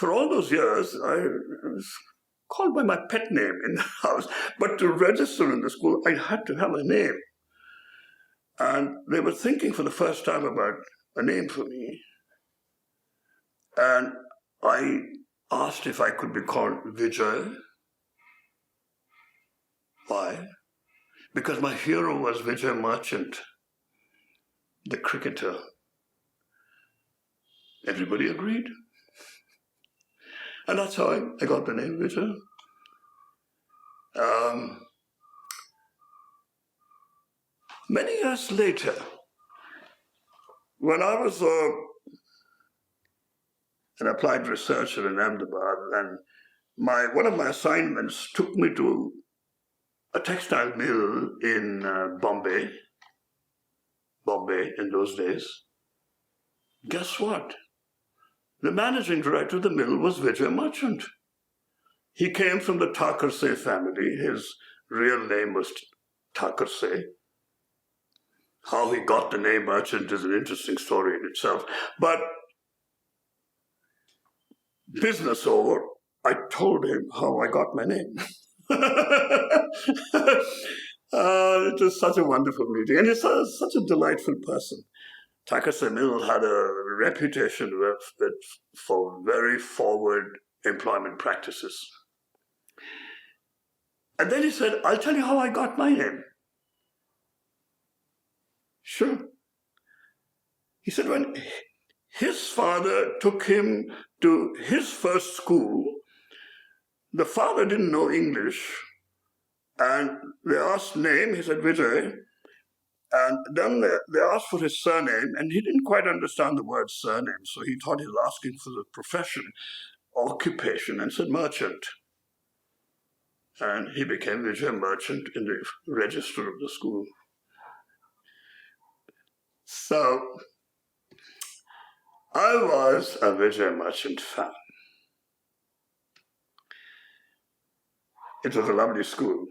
for all those years, I was called by my pet name in the house. But to register in the school, I had to have a name. And they were thinking for the first time about a name for me. And I asked if I could be called Vijay. Why? Because my hero was Vijay Merchant, the cricketer. Everybody agreed. And that's how I got the name Vijay. Many years later, when I was an applied researcher in Ahmedabad, and one of my assignments took me to a textile mill in Bombay in those days. Guess what? The managing director of the mill was Vijay Merchant. He came from the Thakurse family. His real name was Thakurse. How he got the name Merchant is an interesting story in itself. But business over, I told him how I got my name. It was such a wonderful meeting. And he's such a delightful person. Thakurse Mill had a reputation for very forward employment practices. And then he said, I'll tell you how I got my name. Sure. He said when his father took him to his first school, the father didn't know English, and they asked name, he said Vijay, and then they asked for his surname, and he didn't quite understand the word surname, so he thought he was asking for the profession, occupation, and said merchant. And he became Vijay Merchant in the register of the school. So, I was a Vijay Merchant fan. It was a lovely school.